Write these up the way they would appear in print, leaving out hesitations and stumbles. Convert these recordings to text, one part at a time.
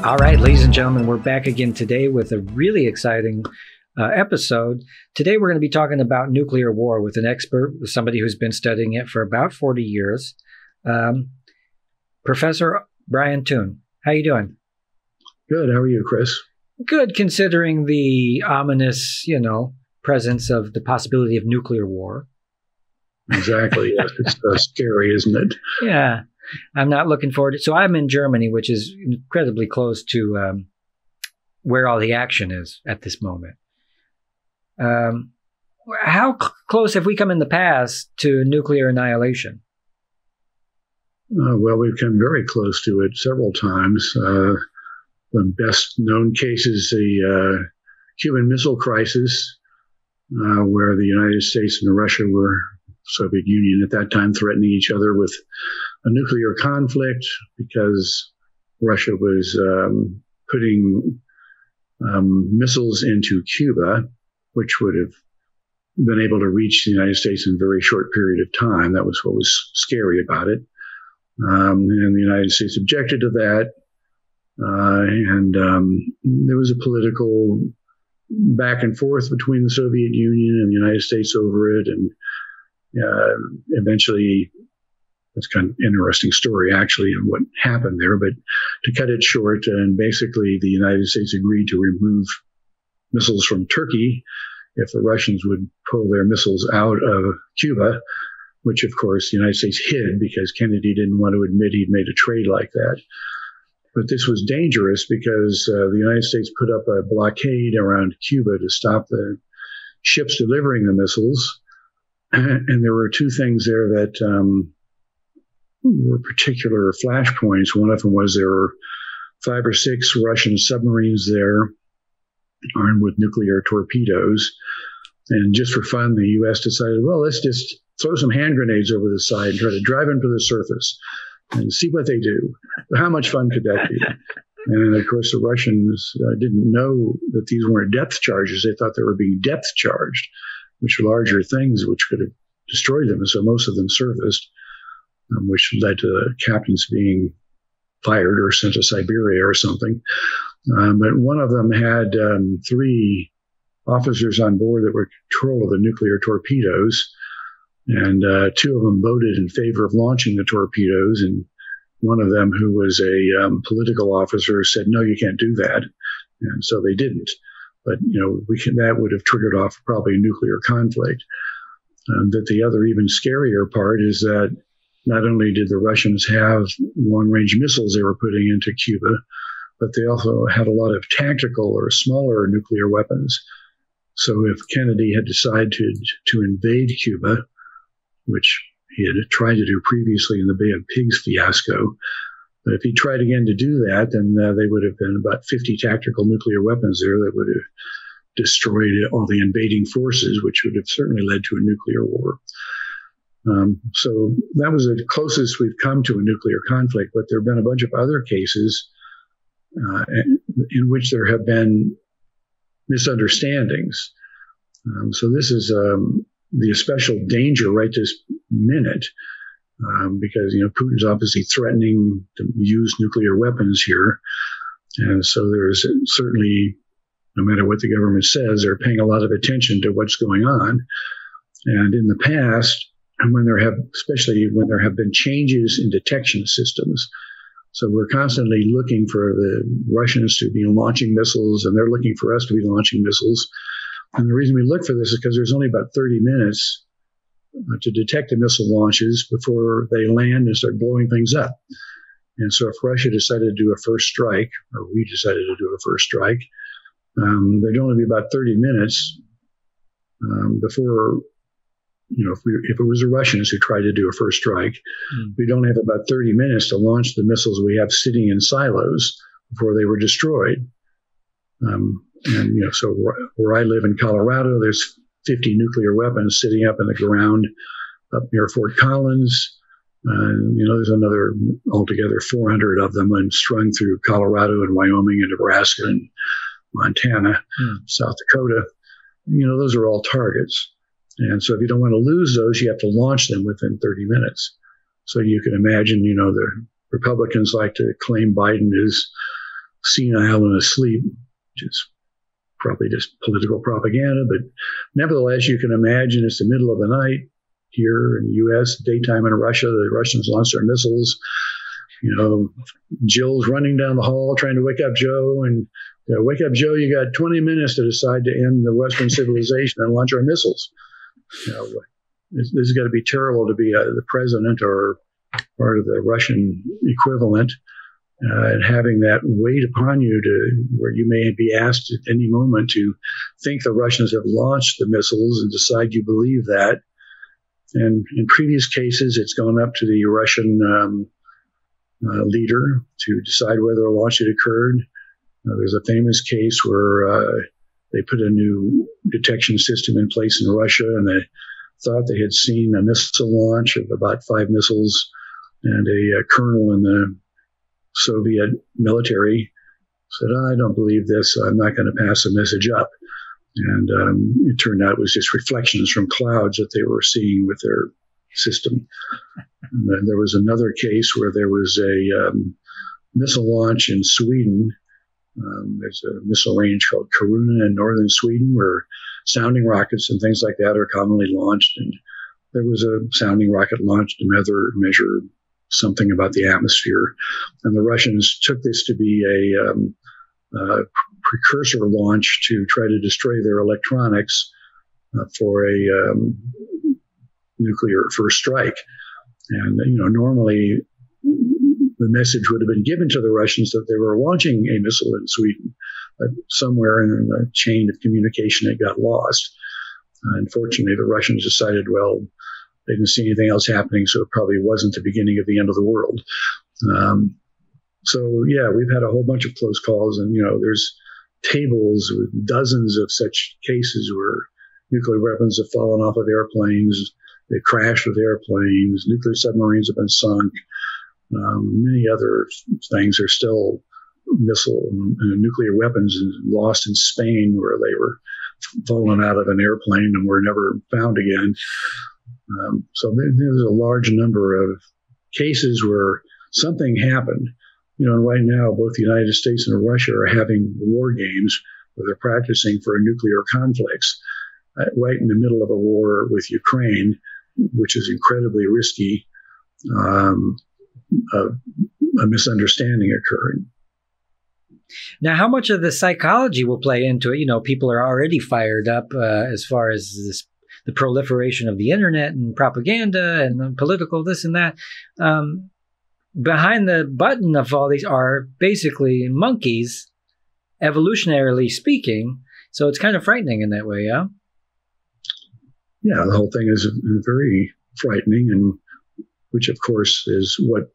All right, ladies and gentlemen, we're back again today with a really exciting episode. Today, we're going to be talking about nuclear war with an expert, with somebody who's been studying it for about 40 years. Professor Brian Toon. How you doing? Good. How are you, Chris? Good, considering the ominous, presence of the possibility of nuclear war. Exactly. Yes. It's scary, isn't it? Yeah. I'm not looking forward to. So I'm in Germany, which is incredibly close to where all the action is at this moment. How close have we come in the past to nuclear annihilation? Well, we've come very close to it several times. The best known case is the Cuban Missile Crisis, where the United States and Russia were, Soviet Union at that time, threatening each other with a nuclear conflict because Russia was putting missiles into Cuba, which would have been able to reach the United States in a very short period of time. That was what was scary about it. And the United States objected to that. And there was a political back and forth between the Soviet Union and the United States over it. And eventually, it's kind of an interesting story, actually, of what happened there. But to cut it short, and basically the United States agreed to remove missiles from Turkey if the Russians would pull their missiles out of Cuba, which, of course, the United States hid because Kennedy didn't want to admit he'd made a trade like that. But this was dangerous because the United States put up a blockade around Cuba to stop the ships delivering the missiles. And there were two things there that were particular flashpoints. One of them was there were 5 or 6 Russian submarines there armed with nuclear torpedoes. And just for fun, the U.S. decided, well, let's just throw some hand grenades over the side and try to drive them to the surface and see what they do. How much fun could that be? And of course, the Russians didn't know that these weren't depth charges. They thought they were being depth charged, which were larger things which could have destroyed them. And so most of them surfaced, which led to the captains being fired or sent to Siberia or something. But one of them had 3 officers on board that were in control of the nuclear torpedoes. And 2 of them voted in favor of launching the torpedoes. And one of them, who was a political officer, said, no, you can't do that. And so they didn't. But, that would have triggered off probably a nuclear conflict. That the other even scarier part is that not only did the Russians have long-range missiles they were putting into Cuba, but they also had a lot of tactical or smaller nuclear weapons. So if Kennedy had decided to invade Cuba, which he had tried to do previously in the Bay of Pigs fiasco, but if he tried again to do that, then they would have been about 50 tactical nuclear weapons there that would have destroyed all the invading forces, which would have certainly led to a nuclear war. So that was the closest we've come to a nuclear conflict, but there have been a bunch of other cases in which there have been misunderstandings. So this is the special danger right this minute, because Putin's obviously threatening to use nuclear weapons here, and so there's certainly, no matter what the government says, they're paying a lot of attention to what's going on. And in the past, especially when there have been changes in detection systems, so we're constantly looking for the Russians to be launching missiles, and they're looking for us to be launching missiles. And the reason we look for this is because there's only about 30 minutes to detect the missile launches before they land and start blowing things up. And so if Russia decided to do a first strike, or we decided to do a first strike, there'd only be about 30 minutes before, if it was the Russians who tried to do a first strike, we'd only have about 30 minutes to launch the missiles we have sitting in silos before they were destroyed. So where I live in Colorado, there's 50 nuclear weapons sitting up in the ground up near Fort Collins. There's another altogether 400 of them and strung through Colorado and Wyoming and Nebraska and Montana, South Dakota. Those are all targets. And so if you don't want to lose those, you have to launch them within 30 minutes. So you can imagine, the Republicans like to claim Biden is senile and asleep, which is probably just political propaganda. But nevertheless, you can imagine it's the middle of the night here in the U.S., daytime in Russia. The Russians launched their missiles. Jill's running down the hall trying to wake up Joe, and wake up Joe, you got 20 minutes to decide to end the Western civilization and launch our missiles. This has got to be terrible to be the president or part of the Russian equivalent, and having that weight upon you to where you may be asked at any moment to think the Russians have launched the missiles and decide you believe that. And in previous cases, it's gone up to the Russian leader to decide whether a launch had occurred. There's a famous case where they put a new detection system in place in Russia, and they thought they had seen a missile launch of about 5 missiles, and a colonel in the Soviet military said, I don't believe this. I'm not going to pass the message up. And it turned out it was just reflections from clouds that they were seeing with their system. And then there was another case where there was a missile launch in Sweden. There's a missile range called Kiruna in northern Sweden where sounding rockets and things like that are commonly launched. And there was a sounding rocket launched to measure something about the atmosphere. And the Russians took this to be a precursor launch to try to destroy their electronics for a nuclear first strike. And, normally the message would have been given to the Russians that they were launching a missile in Sweden, but somewhere in the chain of communication it got lost. Unfortunately, the Russians decided, well, they didn't see anything else happening, so it probably wasn't the beginning of the end of the world. So, yeah, we've had a whole bunch of close calls, and, there's tables with dozens of such cases where nuclear weapons have fallen off of airplanes, they crashed with airplanes, nuclear submarines have been sunk. Many other things are still missile and nuclear weapons lost in Spain, where they were fallen out of an airplane and were never found again. So there's a large number of cases where something happened. And right now, both the United States and Russia are having war games where they're practicing for nuclear conflicts right in the middle of a war with Ukraine, which is incredibly risky, a misunderstanding occurring. Now, how much of the psychology will play into it? People are already fired up as far as the proliferation of the internet and propaganda and the political this and that. Behind the button of all these are basically monkeys, evolutionarily speaking. So it's kind of frightening in that way, yeah? Yeah, the whole thing is very frightening, and which, of course, is what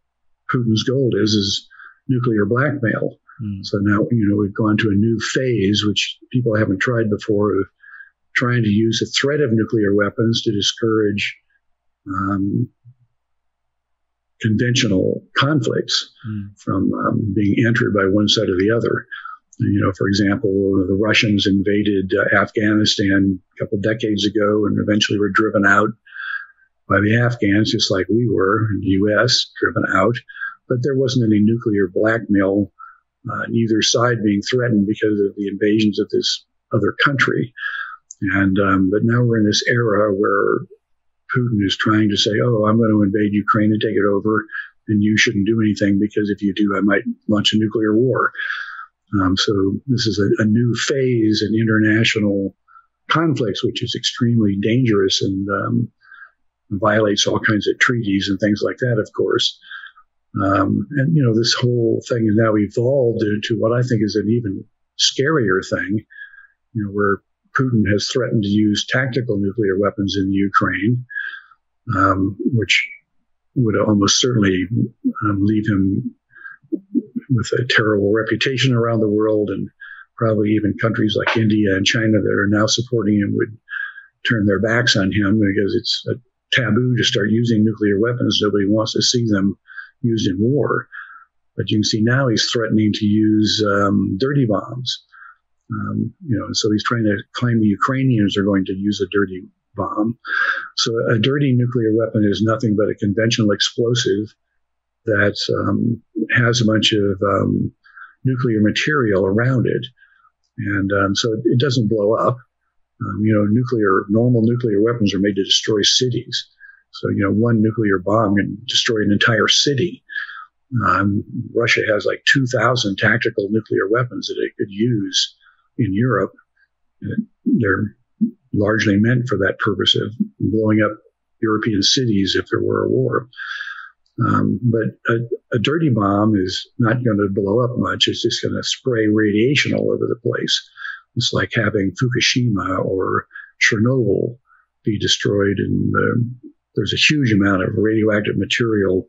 Putin's goal is nuclear blackmail. So now, we've gone to a new phase, which people haven't tried before, of trying to use the threat of nuclear weapons to discourage conventional conflicts from being entered by one side or the other. For example, the Russians invaded Afghanistan a couple decades ago and eventually were driven out by the Afghans, just like we were in the U.S., driven out. But there wasn't any nuclear blackmail on either side being threatened because of the invasions of this other country. And but now we're in this era where Putin is trying to say, oh, I'm going to invade Ukraine and take it over, and you shouldn't do anything because if you do, I might launch a nuclear war. So this is a new phase in international conflicts, which is extremely dangerous and violates all kinds of treaties and things like that, of course. And, this whole thing has now evolved into what I think is an even scarier thing, where Putin has threatened to use tactical nuclear weapons in Ukraine, which would almost certainly leave him with a terrible reputation around the world, and probably even countries like India and China that are now supporting him would turn their backs on him because it's a taboo to start using nuclear weapons. Nobody wants to see them used in war. But you can see now he's threatening to use dirty bombs. So he's trying to claim the Ukrainians are going to use a dirty bomb. So a dirty nuclear weapon is nothing but a conventional explosive that has a bunch of nuclear material around it. And so it doesn't blow up. Normal nuclear weapons are made to destroy cities. So, one nuclear bomb can destroy an entire city. Russia has like 2,000 tactical nuclear weapons that it could use in Europe. They're largely meant for that purpose of blowing up European cities if there were a war. But a dirty bomb is not going to blow up much. It's just going to spray radiation all over the place. It's like having Fukushima or Chernobyl be destroyed, and there's a huge amount of radioactive material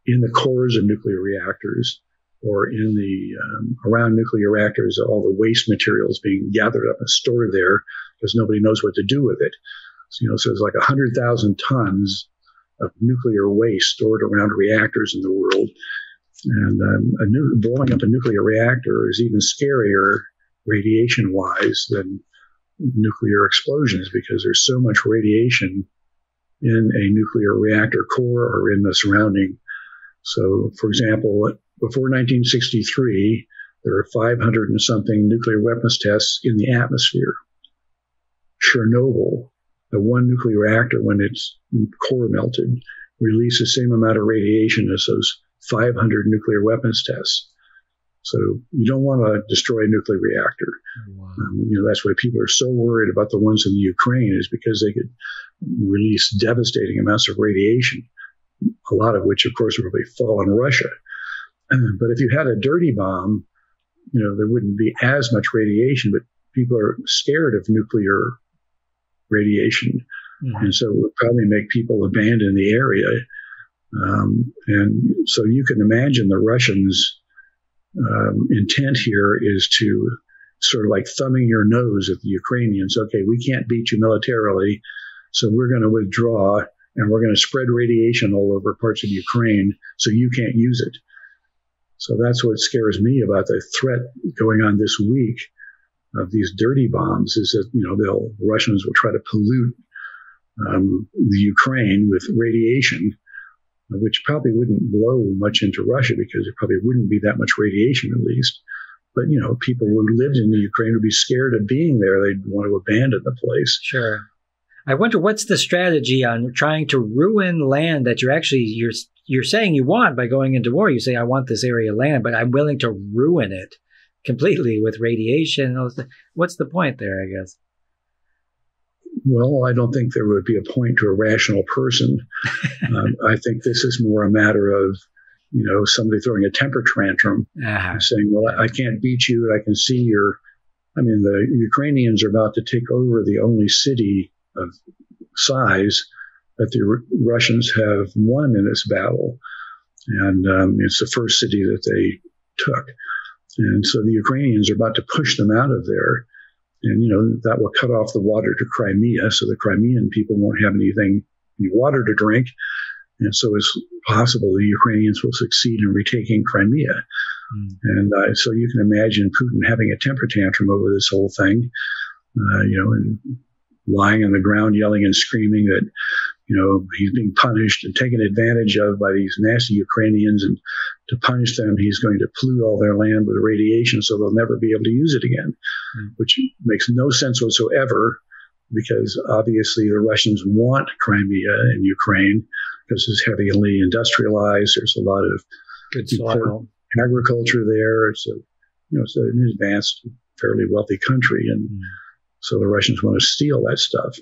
in the cores of nuclear reactors, or in the around nuclear reactors, all the waste materials being gathered up and stored there because nobody knows what to do with it. So there's like 100,000 tons of nuclear waste stored around reactors in the world. And blowing up a nuclear reactor is even scarier radiation-wise than nuclear explosions, because there's so much radiation in a nuclear reactor core or in the surrounding. So, for example, before 1963, there were 500 and something nuclear weapons tests in the atmosphere. Chernobyl, the one nuclear reactor, when its core melted, released the same amount of radiation as those 500 nuclear weapons tests. So you don't want to destroy a nuclear reactor. Wow. That's why people are so worried about the ones in the Ukraine, is because they could release devastating amounts of radiation, a lot of which, of course, would probably fall on Russia. But if you had a dirty bomb, there wouldn't be as much radiation, but people are scared of nuclear radiation. Mm-hmm. And so it would probably make people abandon the area. And so you can imagine the Russians' intent here is to sort of like thumbing your nose at the Ukrainians. Okay, we can't beat you militarily, so we're going to withdraw, and we're going to spread radiation all over parts of Ukraine so you can't use it. So that's what scares me about the threat going on this week of these dirty bombs, is that, the Russians will try to pollute the Ukraine with radiation, which probably wouldn't blow much into Russia because there probably wouldn't be that much radiation, at least. But, people who lived in the Ukraine would be scared of being there. They'd want to abandon the place. Sure. I wonder, what's the strategy on trying to ruin land that you're saying you want by going into war? You say, I want this area of land, but I'm willing to ruin it completely with radiation. What's the point there, I guess? Well, I don't think there would be a point to a rational person. I think this is more a matter of, somebody throwing a temper tantrum, saying, well, I can't beat you. I can see the Ukrainians are about to take over the only city of size that the Russians have won in this battle. And it's the first city that they took. And so the Ukrainians are about to push them out of there. And, that will cut off the water to Crimea, so the Crimean people won't have any water to drink. And so it's possible the Ukrainians will succeed in retaking Crimea. And so you can imagine Putin having a temper tantrum over this whole thing, and lying on the ground, yelling and screaming that, he's being punished and taken advantage of by these nasty Ukrainians. And to punish them, he's going to pollute all their land with radiation so they'll never be able to use it again, which makes no sense whatsoever, because obviously the Russians want Crimea and Ukraine because it's heavily industrialized. There's a lot of good soil, agriculture there. It's an advanced, fairly wealthy country. And so the Russians want to steal that stuff.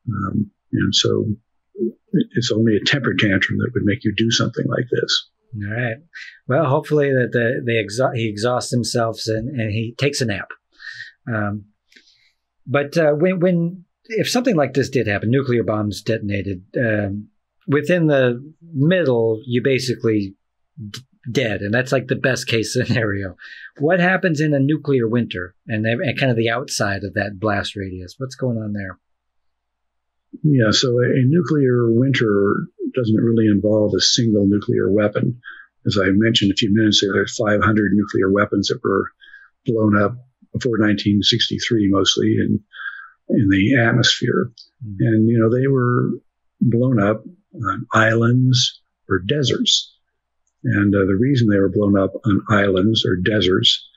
And so it's only a temper tantrum that would make you do something like this. All right. Well, hopefully that he exhausts himself and he takes a nap. But if something like this did happen, nuclear bombs detonated, within the middle, you basically dead, and that's like the best case scenario. What happens in a nuclear winter and kind of the outside of that blast radius? What's going on there? Yeah, so a nuclear winter doesn't really involve a single nuclear weapon. As I mentioned a few minutes ago, there's 500 nuclear weapons that were blown up before 1963, mostly in the atmosphere. And, they were blown up on islands or deserts. And the reason they were blown up on islands or deserts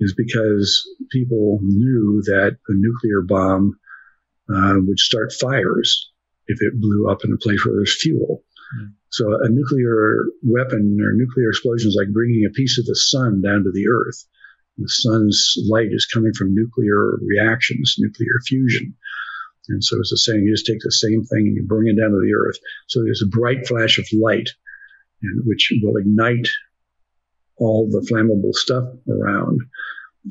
is because people knew that a nuclear bomb would start fires if it blew up in a place where there's fuel. So a nuclear weapon or nuclear explosion is like bringing a piece of the sun down to the earth. The sun's light is coming from nuclear reactions, nuclear fusion. And so it's the same, you just take the same thing and you bring it down to the earth. So there's a bright flash of light, which will ignite all the flammable stuff around.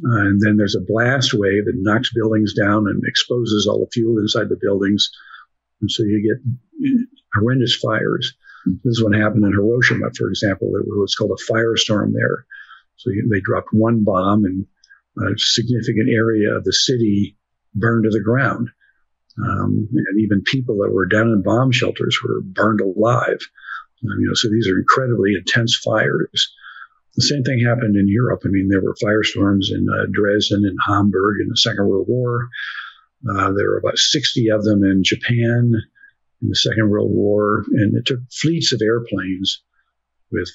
And then there's a blast wave that knocks buildings down and exposes all the fuel inside the buildings. And so you get horrendous fires. This is what happened in Hiroshima, for example. There was what's called a firestorm there. So they dropped one bomb and a significant area of the city burned to the ground. And even people that were down in bomb shelters were burned alive. So these are incredibly intense fires. The same thing happened in Europe. I mean, there were firestorms in Dresden and Hamburg in the Second World War. There were about 60 of them in Japan in the Second World War. And it took fleets of airplanes with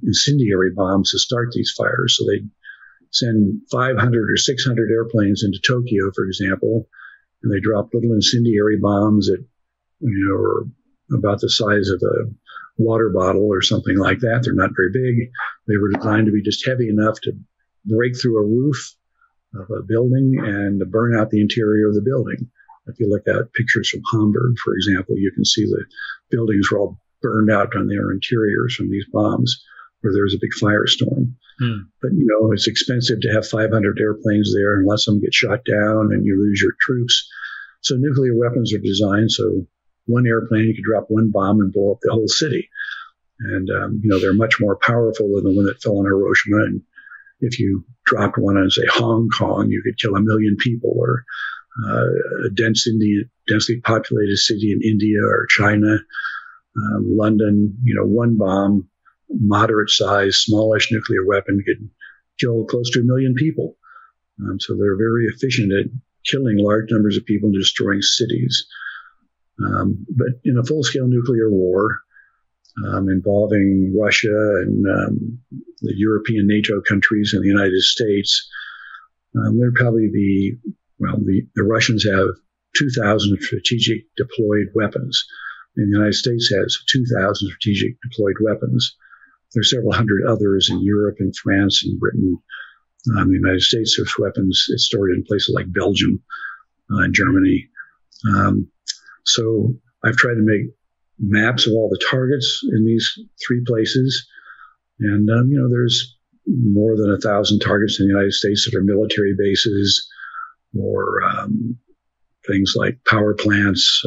incendiary bombs to start these fires. So they'd send 500 or 600 airplanes into Tokyo, for example, and they dropped little incendiary bombs that, were about the size of a water bottle or something like that. They're not very big. They were designed to be just heavy enough to break through a roof of a building and to burn out the interior of the building. If you look at pictures from Hamburg, for example, you can see the buildings were all burned out on their interiors from these bombs where there was a big firestorm. But, it's expensive to have 500 airplanes there and let them get shot down and you lose your troops. So nuclear weapons are designed so one airplane, you could drop one bomb and blow up the whole city. And, they're much more powerful than the one that fell on Hiroshima. And if you dropped one on, say, Hong Kong, you could kill 1 million people, or a densely populated city in India or China, London, one bomb, moderate size, smallish nuclear weapon could kill close to 1 million people. So they're very efficient at killing large numbers of people and destroying cities. But in a full-scale nuclear war involving Russia and the European NATO countries and the United States, there'd probably be, the Russians have 2,000 strategic deployed weapons. And the United States has 2,000 strategic deployed weapons. There's several hundred others in Europe and France and Britain. The United States has weapons stored in places like Belgium and Germany. So I've tried to make maps of all the targets in these three places. And, there's more than 1,000 targets in the United States that are military bases or things like power plants,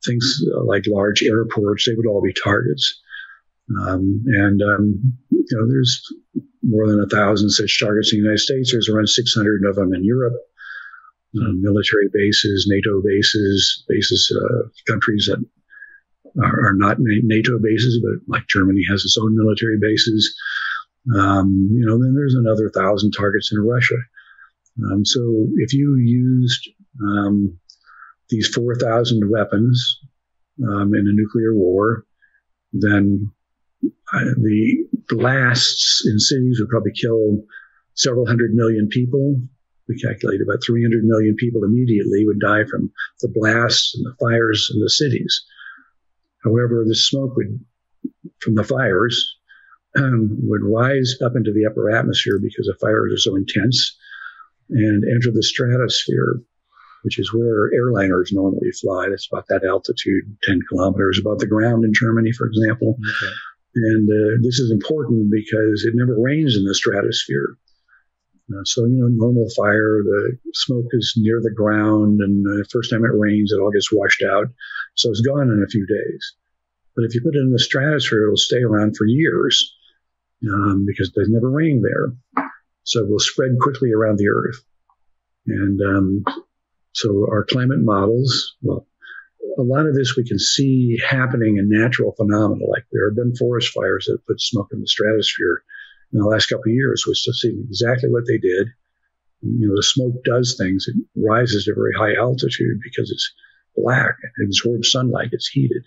things like large airports. They would all be targets. There's more than 1,000 such targets in the United States. There's around 600 of them in Europe. Military bases, NATO bases, countries that are not NATO bases, but like Germany has its own military bases. Then there's another 1,000 targets in Russia. So if you used these 4,000 weapons in a nuclear war, then the blasts in cities would probably kill several hundred million people. We calculate about 300 million people immediately would die from the blasts and the fires in the cities. However, the smoke from the fires would rise up into the upper atmosphere because the fires are so intense and enter the stratosphere, which is where airliners normally fly. That's about that altitude, 10 kilometers above the ground in Germany, for example. Okay. And this is important because it never rains in the stratosphere. So, normal fire, the smoke is near the ground, and the first time it rains, it all gets washed out. So it's gone in a few days. But if you put it in the stratosphere, it'll stay around for years because there's never rain there. So it will spread quickly around the Earth. And so our climate models, a lot of this we can see happening in natural phenomena. Like there have been forest fires that put smoke in the stratosphere in the last couple of years. We've seen exactly what they did. The smoke does things. It rises to very high altitude because it's black. It absorbs sunlight. It's heated.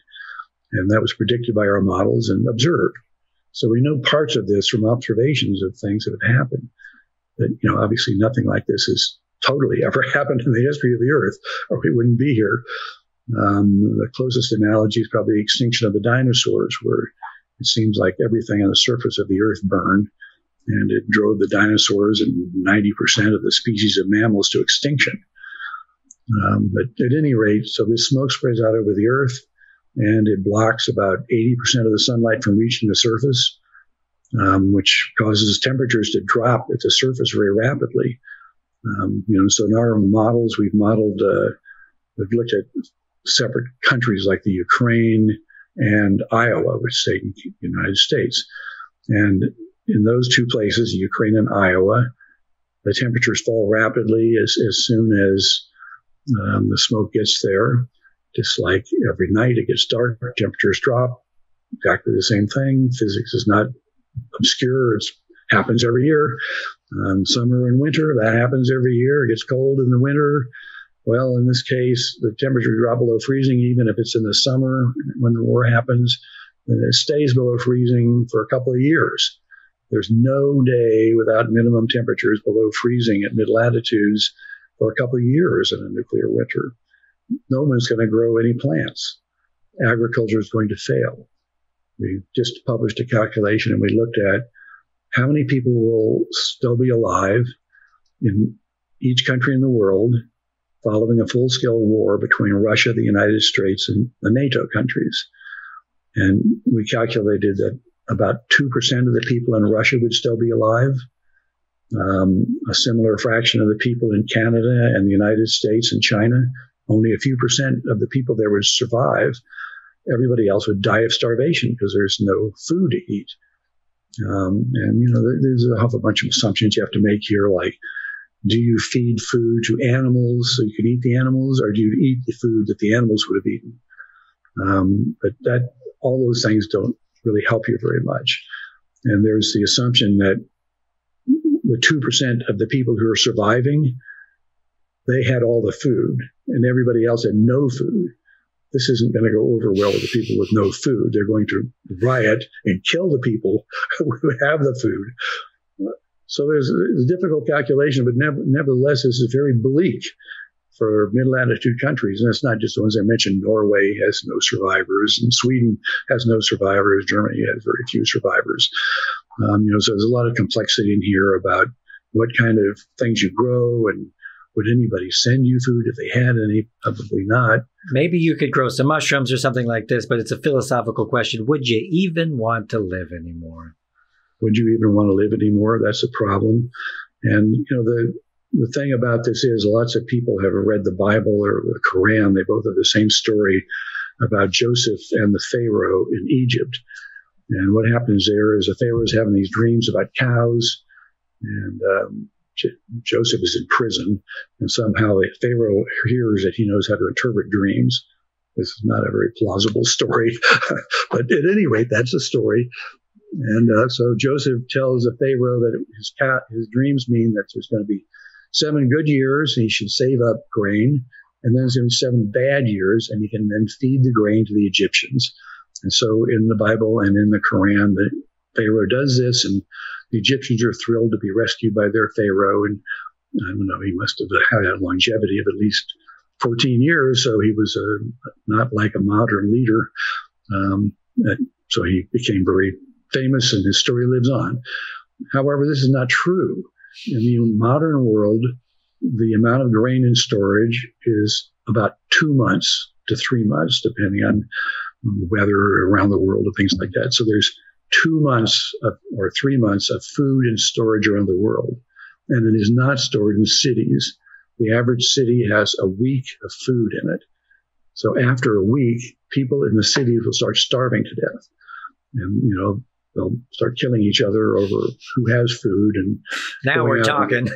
And that was predicted by our models and observed. So we know parts of this from observations of things that have happened. That, obviously nothing like this has totally ever happened in the history of the Earth, or we wouldn't be here. The closest analogy is probably the extinction of the dinosaurs, where it seems like everything on the surface of the Earth burned, and it drove the dinosaurs and 90% of the species of mammals to extinction. But at any rate, so this smoke spreads out over the Earth, and it blocks about 80% of the sunlight from reaching the surface, which causes temperatures to drop at the surface very rapidly. So in our models, we've looked at separate countries like the Ukraine and Iowa, which stay in the United States. And in those two places, Ukraine and Iowa, the temperatures fall rapidly as soon as the smoke gets there. Just like every night it gets dark, temperatures drop, exactly the same thing. Physics is not obscure. It happens every year. Summer and winter, that happens every year. It gets cold in the winter. Well, in this case, the temperature drops below freezing, even if it's in the summer when the war happens, and it stays below freezing for a couple of years. There's no day without minimum temperatures below freezing at mid-latitudes for a couple of years in a nuclear winter. No one's going to grow any plants. Agriculture is going to fail. We just published a calculation, and we looked at how many people will still be alive in each country in the world following a full-scale war between Russia, the United States, and the NATO countries. And we calculated that about 2% of the people in Russia would still be alive. A similar fraction of the people in Canada and the United States and China. Only a few percent of the people there would survive. Everybody else would die of starvation because there's no food to eat. There's a whole bunch of assumptions you have to make here, like, do you feed food to animals so you can eat the animals, or do you eat the food that the animals would have eaten? But all those things don't really help you very much. And there's the assumption that the 2% of the people who are surviving, they had all the food, and everybody else had no food. This isn't going to go over well with the people with no food. They're going to riot and kill the people who have the food. So there's a difficult calculation, but nevertheless, this is very bleak for mid-latitude countries. And it's not just the ones I mentioned. Norway has no survivors, and Sweden has no survivors. Germany has very few survivors. So there's a lot of complexity in here about what kind of things you grow, and would anybody send you food if they had any? Probably not. Maybe you could grow some mushrooms or something like this, but it's a philosophical question. Would you even want to live anymore? Would you even want to live anymore? That's a problem. And, the thing about this is lots of people have read the Bible or the Quran. They both have the same story about Joseph and the Pharaoh in Egypt. And what happens there is the Pharaoh is having these dreams about cows, and Joseph is in prison, and somehow the Pharaoh hears that he knows how to interpret dreams. This is not a very plausible story, but at any rate, that's the story. And so Joseph tells the Pharaoh that his dreams mean that there's going to be 7 good years, and he should save up grain, and then there's going to be 7 bad years, and he can then feed the grain to the Egyptians. And so in the Bible and in the Quran, the Pharaoh does this, and the Egyptians are thrilled to be rescued by their Pharaoh. And I don't know, he must have had a longevity of at least 14 years, so he was not like a modern leader. So he became very famous, and his story lives on. However, this is not true. In the modern world, the amount of grain in storage is about 2 months to 3 months, depending on the weather around the world and things like that. So there's 2 months or 3 months of food in storage around the world, and it is not stored in cities. The average city has a week of food in it. So after a week, people in the cities will start starving to death, and they'll start killing each other over who has food, and now we're talking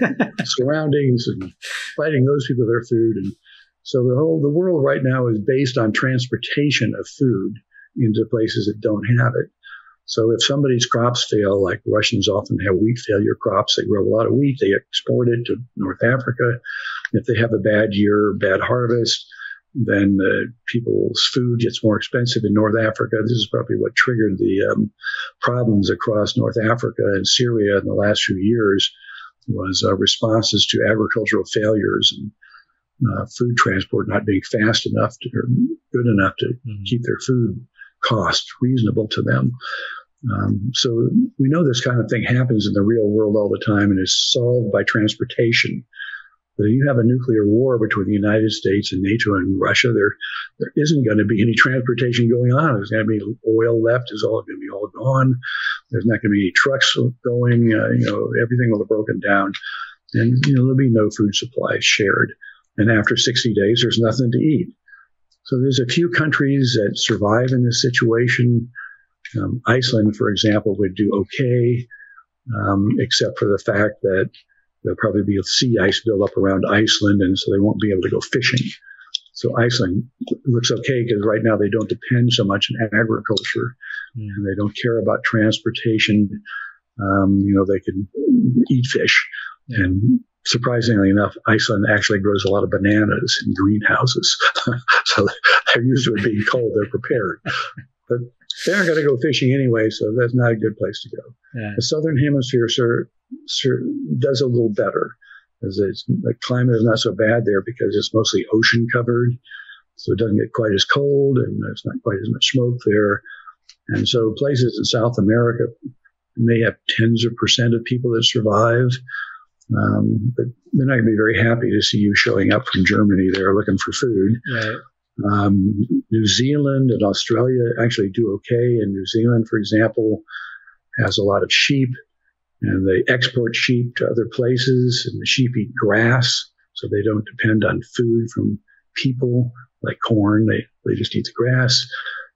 surroundings and fighting those people their food. And so the world right now is based on transportation of food into places that don't have it. So if somebody's crops fail, like Russians often have wheat failure crops, they grow a lot of wheat, they export it to North Africa. If they have a bad year, bad harvest, then people's food gets more expensive in North Africa. This is probably what triggered the problems across North Africa and Syria in the last few years, was responses to agricultural failures and food transport not being fast enough or good enough to keep their food costs reasonable to them. So we know this kind of thing happens in the real world all the time and is solved by transportation. But if you have a nuclear war between the United States and NATO and Russia, there isn't going to be any transportation going on. There's going to be oil left. It's all going to be all gone. There's not going to be any trucks going. Everything will have broken down. And, there'll be no food supply shared. And after 60 days, there's nothing to eat. So there's a few countries that survive in this situation. Iceland, for example, would do okay, except for the fact that there'll probably be sea ice buildup around Iceland, and so they won't be able to go fishing. So Iceland looks okay because right now they don't depend so much on agriculture, and they don't care about transportation. They can eat fish. Yeah. And surprisingly enough, Iceland actually grows a lot of bananas in greenhouses. So they're used to it being cold. They're prepared. But they aren't going to go fishing anyway, so that's not a good place to go. Yeah. The southern hemisphere does a little better, as the climate is not so bad there because it's mostly ocean covered, so it doesn't get quite as cold, and there's not quite as much smoke there. And so places in South America may have tens of % of people that survive, but they're not going to be very happy to see you showing up from Germany there looking for food. Right. New Zealand and Australia actually do okay. And New Zealand, for example, has a lot of sheep, and they export sheep to other places, and the sheep eat grass, so they don't depend on food from people like corn. They just eat the grass.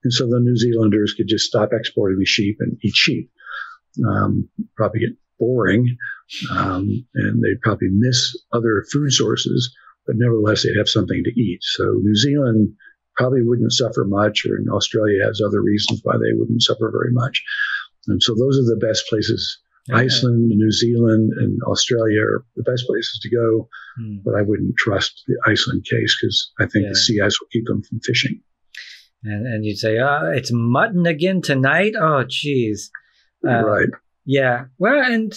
And so the New Zealanders could just stop exporting the sheep and eat sheep. Probably get boring, and they'd probably miss other food sources, but nevertheless, they'd have something to eat. So New Zealand probably wouldn't suffer much, and Australia has other reasons why they wouldn't suffer very much. And so those are the best places. Okay. Iceland, New Zealand, and Australia are the best places to go, but I wouldn't trust the Iceland case because I think the sea ice will keep them from fishing. And you'd say, it's mutton again tonight? Oh, geez. Right. Yeah. Well, and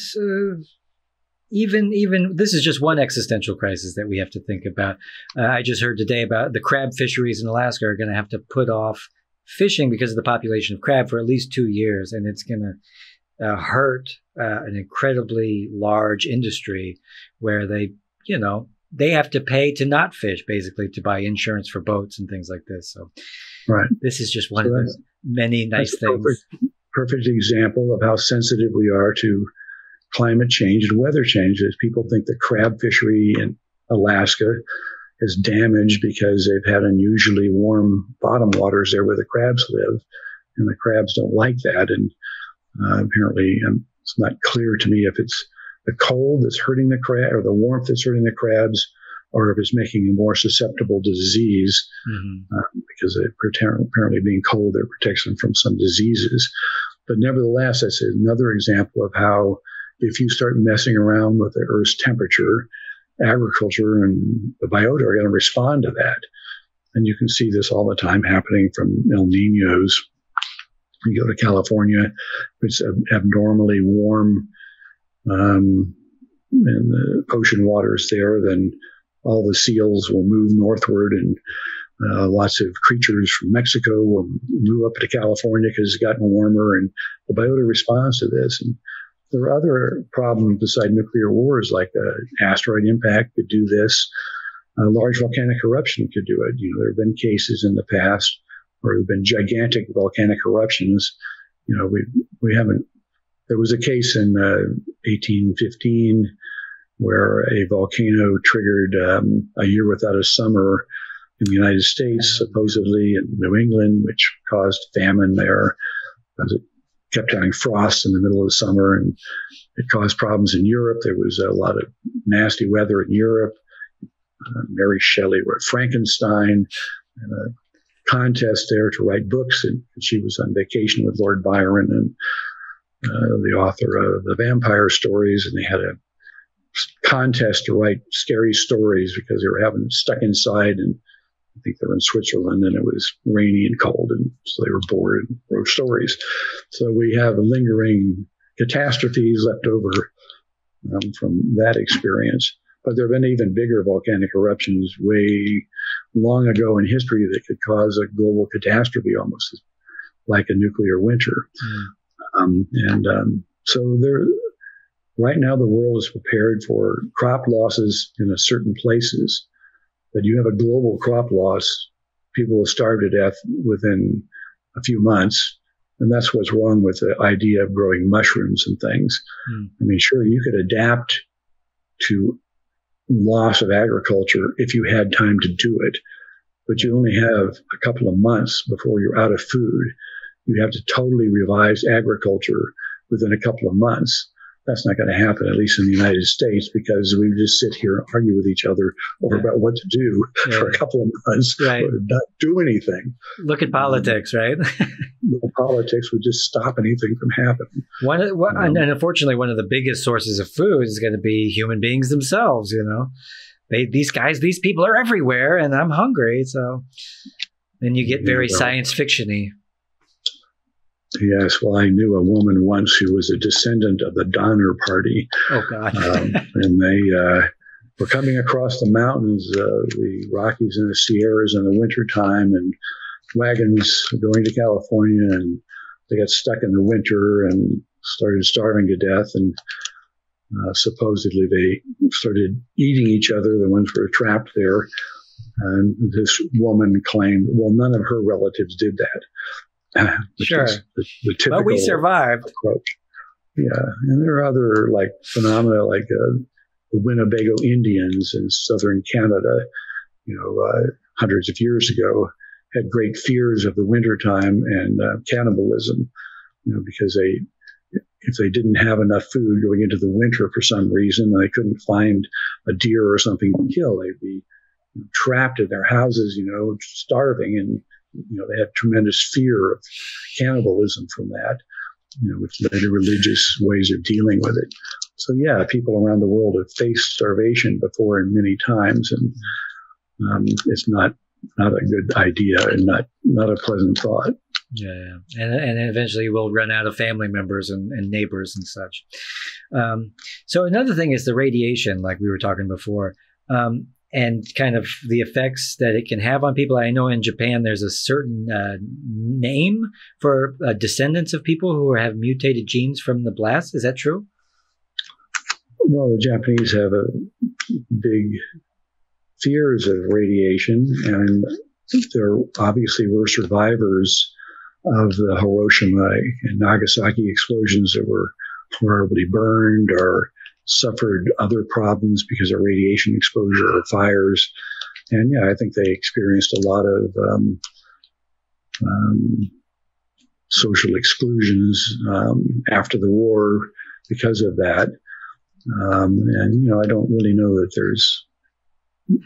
even this is just one existential crisis that we have to think about. I just heard today about the crab fisheries in Alaska are going to have to put off fishing because of the population of crab for at least 2 years, and it's going to hurt an incredibly large industry where they have to pay to not fish, basically, to buy insurance for boats and things like this. So, right, this is just one of those many nice things. Perfect example of how sensitive we are to climate change and weather changes. People think the crab fishery in Alaska is damaged because they've had unusually warm bottom waters there where the crabs live, and the crabs don't like that. And apparently, it's not clear to me if it's the cold that's hurting the crab or the warmth that's hurting the crabs, or if it's making them more susceptible to disease, because apparently being cold there protects them from some diseases. But nevertheless, that's another example of how if you start messing around with the Earth's temperature, agriculture and the biota are going to respond to that. And you can see this all the time happening from El Niños. You go to California, it's abnormally warm in the ocean waters there, then all the seals will move northward, and lots of creatures from Mexico will move up to California because it's gotten warmer, and the biota responds to this. And there are other problems beside nuclear wars, like an asteroid impact could do this. A large volcanic eruption could do it. There have been cases in the past where there have been gigantic volcanic eruptions. We haven't. There was a case in 1815 where a volcano triggered a year without a summer in the United States, supposedly in New England, which caused famine there, because it kept having frost in the middle of the summer, and it caused problems in Europe. There was a lot of nasty weather in Europe. Mary Shelley wrote Frankenstein, and a contest there to write books, and she was on vacation with Lord Byron and the author of the vampire stories, and they had a contest to write scary stories because they were having stuck inside and I think they were in Switzerland, and it was rainy and cold, and so they were bored and wrote stories. So we have lingering catastrophes left over from that experience. But there have been even bigger volcanic eruptions way long ago in history that could cause a global catastrophe, almost like a nuclear winter. So right now the world is prepared for crop losses in certain places. But you have a global crop loss, people will starve to death within a few months. And that's what's wrong with the idea of growing mushrooms and things. I mean, sure, you could adapt to loss of agriculture if you had time to do it, but you only have a couple of months before you're out of food. You have to totally revise agriculture within a couple of months. That's not going to happen, at least in the United States, because we just sit here and argue with each other over about what to do for a couple of months, or not do anything. Look at politics, right? Politics would just stop anything from happening. And unfortunately, one of the biggest sources of food is going to be human beings themselves. You know, these people are everywhere, and I'm hungry. So then you get very science fiction-y. Yes, well, I knew a woman once who was a descendant of the Donner Party. Oh, God. And they were coming across the mountains, the Rockies and the Sierras in the wintertime, and wagons going to California, and they got stuck in the winter and started starving to death. And supposedly they started eating each other, the ones who were trapped there. And this woman claimed, well, none of her relatives did that. Sure. The typical but we survived. Approach. Yeah. And there are other phenomena like the Winnebago Indians in southern Canada, hundreds of years ago, had great fears of the wintertime and cannibalism, because if they didn't have enough food going into the winter for some reason, they couldn't find a deer or something to kill. They'd be trapped in their houses, starving, and they had tremendous fear of cannibalism from that, which led to religious ways of dealing with it. So, yeah, people around the world have faced starvation before and many times, and it's not a good idea and not a pleasant thought. Yeah. And eventually we'll run out of family members and neighbors and such. So another thing is the radiation, like we were talking before. And kind of the effects that it can have on people. I know in Japan, there's a certain name for descendants of people who have mutated genes from the blast. Is that true? Well, the Japanese have a big fears of radiation, and there obviously were survivors of the Hiroshima and Nagasaki explosions that were horribly burned or suffered other problems because of radiation exposure or fires. And yeah, I think they experienced a lot of social exclusions after the war because of that. And, I don't really know that there's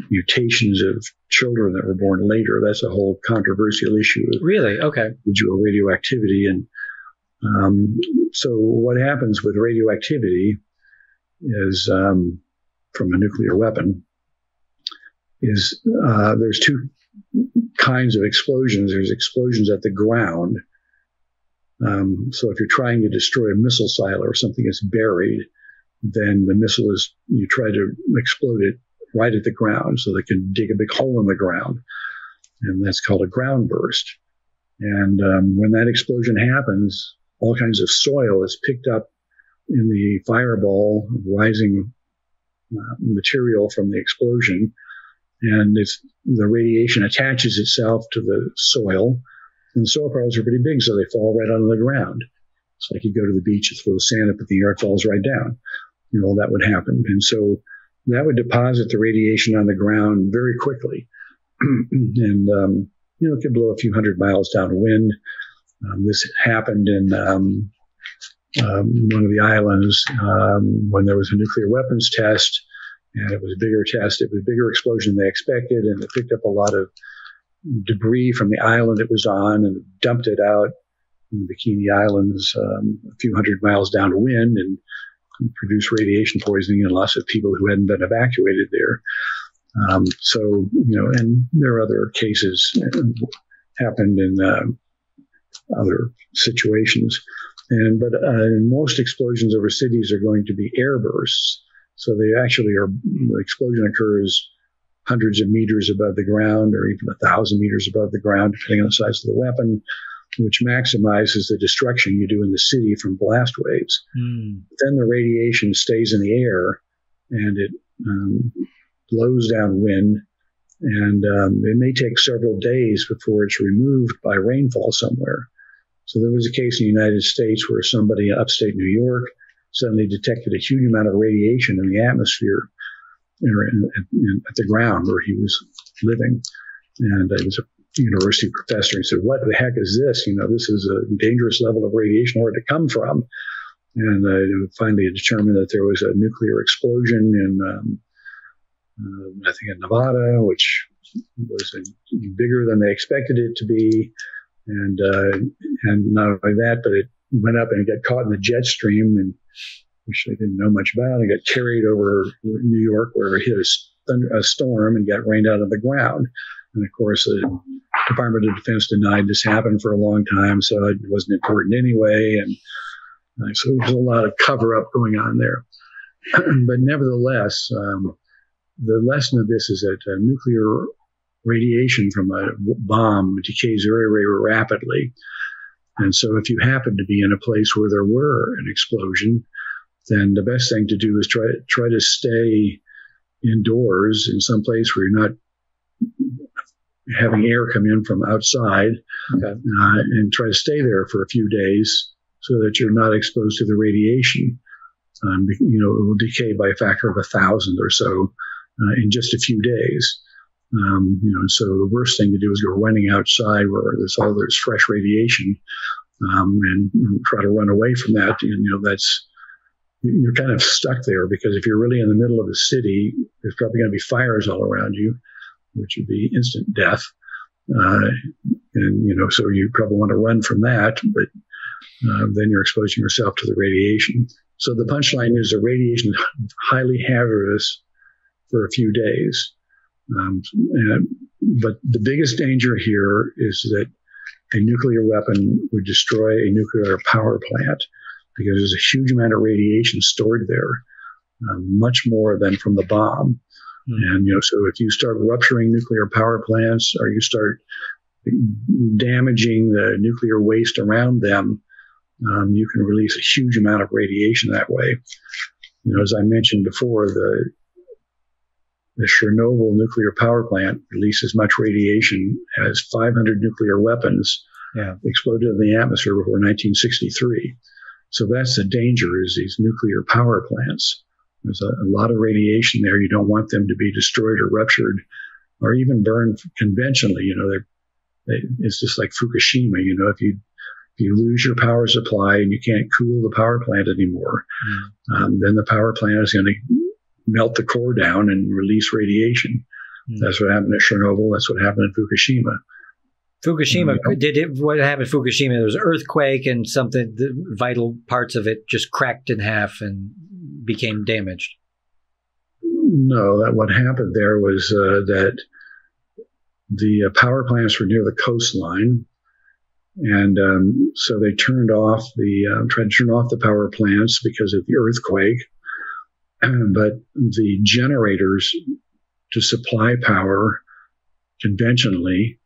mutations of children that were born later. That's a whole controversial issue. Really? Okay. Residual radioactivity. And so what happens with radioactivity is from a nuclear weapon is there's two kinds of explosions. There's explosions at the ground. So if you're trying to destroy a missile silo or something that's buried, then the missile you try to explode it right at the ground so they can dig a big hole in the ground. And that's called a ground burst. And when that explosion happens, all kinds of soil is picked up in the fireball, rising material from the explosion. And if the radiation attaches itself to the soil, and the soil particles are pretty big, so they fall right onto the ground. It's like you go to the beach, you throw the sand up at the air, it falls right down. That would happen. And so that would deposit the radiation on the ground very quickly. And, it could blow a few hundred miles downwind. This happened in one of the islands when there was a nuclear weapons test, and it was a bigger test. It was a bigger explosion than they expected, and it picked up a lot of debris from the island it was on and dumped it out in the Bikini Islands a few hundred miles downwind and produced radiation poisoning and lots of people who hadn't been evacuated there. So, and there are other cases happened in other situations. But most explosions over cities are going to be air bursts. So they actually the explosion occurs hundreds of meters above the ground or even 1,000 meters above the ground, depending on the size of the weapon, which maximizes the destruction you do in the city from blast waves. Then the radiation stays in the air and it blows downwind, and it may take several days before it's removed by rainfall somewhere. So there was a case in the United States where somebody in upstate New York suddenly detected a huge amount of radiation in the atmosphere at the ground where he was living. And it was a university professor. He said, "What the heck is this? This is a dangerous level of radiation. Where did it come from?" And finally determined that there was a nuclear explosion in, I think, in Nevada, which was bigger than they expected it to be. And not only that, but it went up and it got caught in the jet stream, and which they didn't know much about. It got carried over New York, where it hit a storm and got rained out of the ground. And of course, the Department of Defense denied this happened for a long time, so it wasn't important anyway. And so there's a lot of cover up going on there. But nevertheless, the lesson of this is that nuclear radiation from a bomb decays very, very rapidly. And so if you happen to be in a place where there were an explosion, then the best thing to do is try to stay indoors in some place where you're not having air come in from outside, and try to stay there for a few days so that you're not exposed to the radiation. It will decay by a factor of 1,000 or so in just a few days. So the worst thing to do is go running outside where there's fresh radiation, and try to run away from that. You're kind of stuck there, because if you're really in the middle of a city, there's probably going to be fires all around you, which would be instant death. So you probably want to run from that, but then you're exposing yourself to the radiation. So the punchline is the radiation is highly hazardous for a few days. But the biggest danger here is that a nuclear weapon would destroy a nuclear power plant, because there's a huge amount of radiation stored there, much more than from the bomb. And, so if you start rupturing nuclear power plants, or you start damaging the nuclear waste around them, you can release a huge amount of radiation that way. As I mentioned before, the Chernobyl nuclear power plant released as much radiation as 500 nuclear weapons exploded in the atmosphere before 1963. So that's the danger, is these nuclear power plants. There's a lot of radiation there. You don't want them to be destroyed or ruptured or even burned conventionally. It's just like Fukushima. If you lose your power supply and you can't cool the power plant anymore, then the power plant is going to melt the core down and release radiation. That's what happened at Chernobyl. That's what happened at Fukushima. What happened at Fukushima? There was an earthquake, and the vital parts of it just cracked in half and became damaged. No, what happened there was that the power plants were near the coastline, and so they tried to turn off the power plants because of the earthquake. But the generators to supply power conventionally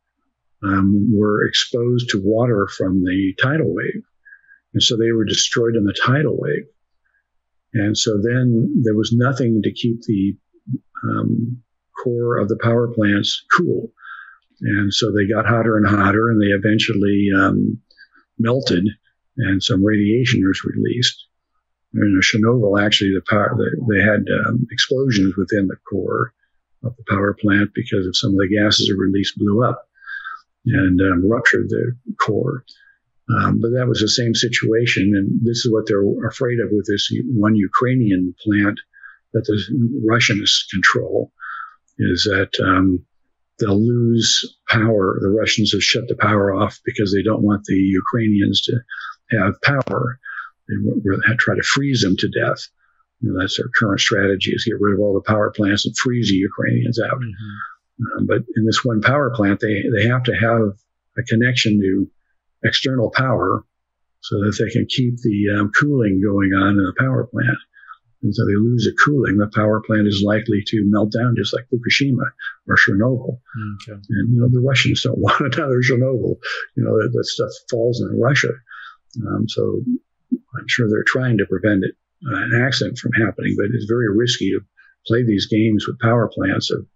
were exposed to water from the tidal wave. And so they were destroyed in the tidal wave. And so then there was nothing to keep the core of the power plants cool. And so they got hotter and hotter, and they eventually melted, and some radiation was released. In Chernobyl, actually, they had explosions within the core of the power plant because of some of the gases that were released blew up and ruptured the core. But that was the same situation, and this is what they're afraid of with this one Ukrainian plant that the Russians control, is that they'll lose power. The Russians have shut the power off because they don't want the Ukrainians to have power. They try to freeze them to death. That's their current strategy, is get rid of all the power plants and freeze the Ukrainians out. But in this one power plant, they have to have a connection to external power so that they can keep the cooling going on in the power plant. And so they lose the cooling, the power plant is likely to melt down, just like Fukushima or Chernobyl. Okay. And, the Russians don't want another Chernobyl. That stuff falls in Russia. So I'm sure they're trying to prevent it, an accident from happening, but it's very risky to play these games with power plants, of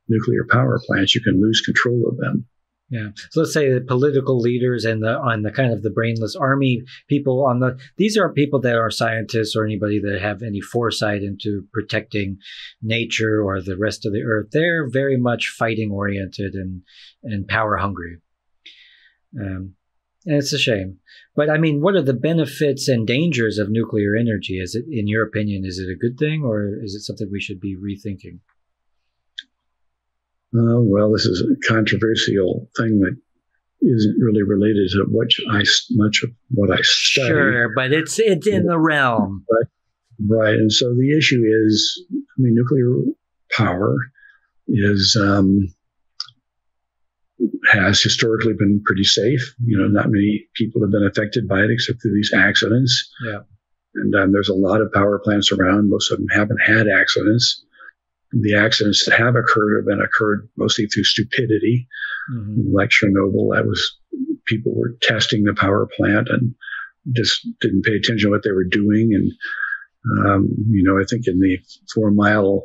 nuclear power plants. You can lose control of them. Yeah. So let's say the political leaders and the kind of the brainless army people these are people that are scientists or anybody that have any foresight into protecting nature or the rest of the earth. They're very much fighting oriented and power hungry. And it's a shame. But I mean, what are the benefits and dangers of nuclear energy? Is it, in your opinion, is it a good thing, or is it something we should be rethinking? Well, this is a controversial thing that isn't really related to much of what I study. Sure, but it's in the realm. Right. And so the issue is, nuclear power has historically been pretty safe. Not many people have been affected by it except through these accidents. Yeah. And there's a lot of power plants around. Most of them haven't had accidents. The accidents that have occurred mostly through stupidity, like Chernobyl. People were testing the power plant and just didn't pay attention to what they were doing. And, I think in the 4 Mile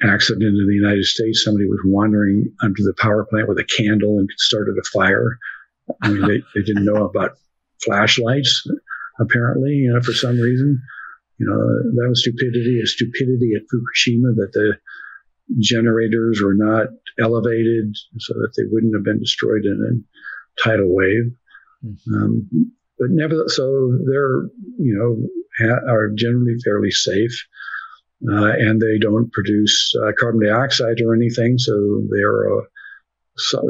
accident in the United States, somebody was wandering under the power plant with a candle and started a fire. They didn't know about flashlights, apparently, for some reason. That was stupidity. A stupidity at Fukushima, that the generators were not elevated so that they wouldn't have been destroyed in a tidal wave. But nevertheless, so they're, are generally fairly safe, and they don't produce carbon dioxide or anything. So so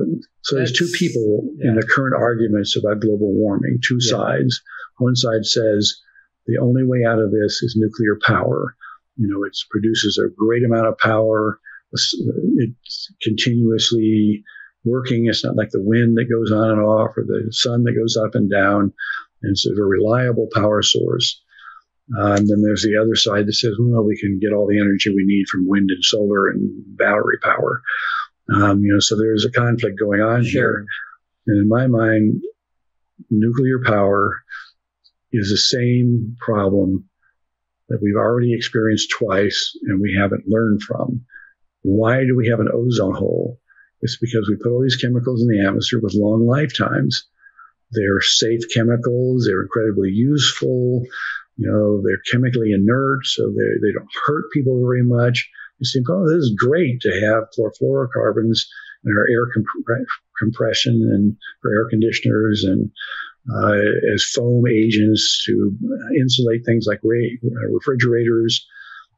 there's two people in the current arguments about global warming, two sides. One side says the only way out of this is nuclear power. It produces a great amount of power. It's continuously working. It's not like the wind that goes on and off or the sun that goes up and down. And it's a very reliable power source. And then there's the other side that says, well, we can get all the energy we need from wind and solar and battery power. So there's a conflict going on here. And in my mind, nuclear power is the same problem that we've already experienced twice and we haven't learned from. Why do we have an ozone hole? It's because we put all these chemicals in the atmosphere with long lifetimes. They're safe chemicals. They're incredibly useful. They're chemically inert, so they don't hurt people very much. You think, this is great to have chlorofluorocarbons in our air compression and for air conditioners and as foam agents to insulate things like refrigerators.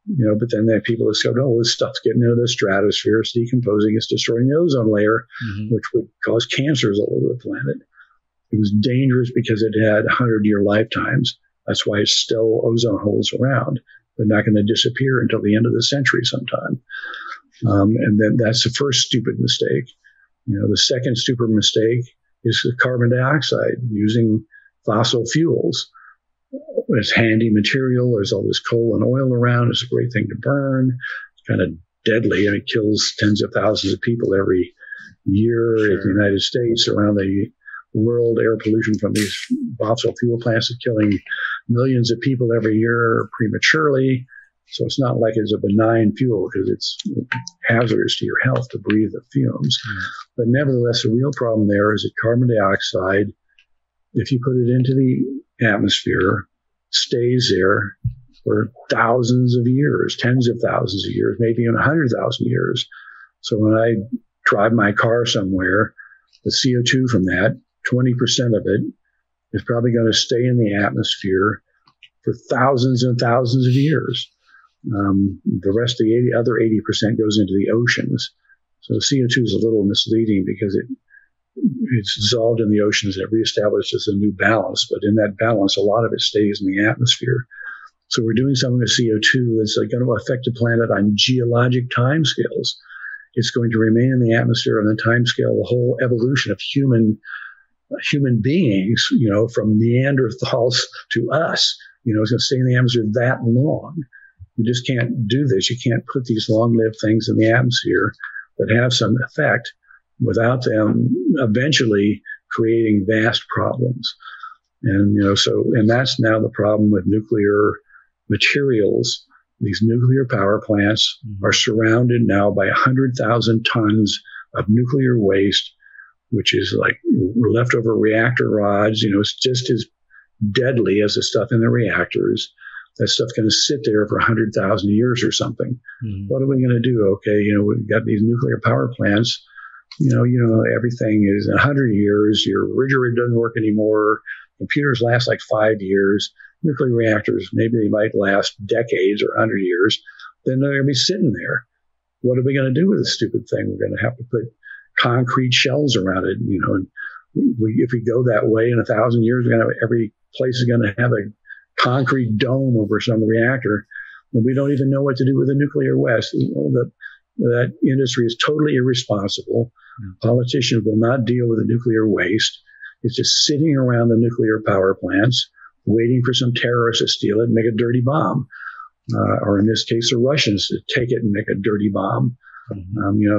But then there are people that said, this stuff's getting into the stratosphere, it's decomposing, it's destroying the ozone layer, which would cause cancers all over the planet. It was dangerous because it had 100-year lifetimes. That's why it's still ozone holes around. They're not going to disappear until the end of the century sometime. And then that's the first stupid mistake. The second stupid mistake is the carbon dioxide, using fossil fuels. It's handy material. There's all this coal and oil around. It's a great thing to burn. It's kind of deadly, and it kills tens of thousands of people every year in the United States. Around the world, air pollution from these fossil fuel plants is killing millions of people every year prematurely. So it's not like it's a benign fuel, because it's hazardous to your health to breathe the fumes. But nevertheless, the real problem there is that carbon dioxide, if you put it into the atmosphere, stays there for thousands of years, tens of thousands of years, maybe even 100,000 years. So when I drive my car somewhere, the CO2 from that, 20% of it is probably going to stay in the atmosphere for thousands and thousands of years. The rest of the other 80% goes into the oceans. So CO2 is a little misleading because it's dissolved in the oceans and it reestablishes a new balance. But in that balance, a lot of it stays in the atmosphere. So we're doing something with CO2 that's going to affect the planet on geologic timescales. It's going to remain in the atmosphere on the timescale of the whole evolution of human beings, from Neanderthals to us. It's going to stay in the atmosphere that long. You just can't do this. You can't put these long-lived things in the atmosphere that have some effect without them eventually creating vast problems. And, and that's now the problem with nuclear materials. These nuclear power plants are surrounded now by 100,000 tons of nuclear waste, which is like leftover reactor rods. It's just as deadly as the stuff in the reactors. That stuff's going to sit there for 100,000 years or something. What are we going to do? Okay, we've got these nuclear power plants. Everything is 100 years. Your refrigerator doesn't work anymore. Computers last like 5 years. Nuclear reactors, maybe they might last decades or 100 years. Then they're going to be sitting there. What are we going to do with this stupid thing? We're going to have to put concrete shells around it. And if we go that way in 1,000 years, every place is going to have a concrete dome over some reactor. And we don't even know what to do with the nuclear waste. That industry is totally irresponsible. Politicians will not deal with the nuclear waste. It's just sitting around the nuclear power plants, waiting for some terrorists to steal it and make a dirty bomb. Or in this case, the Russians to take it and make a dirty bomb.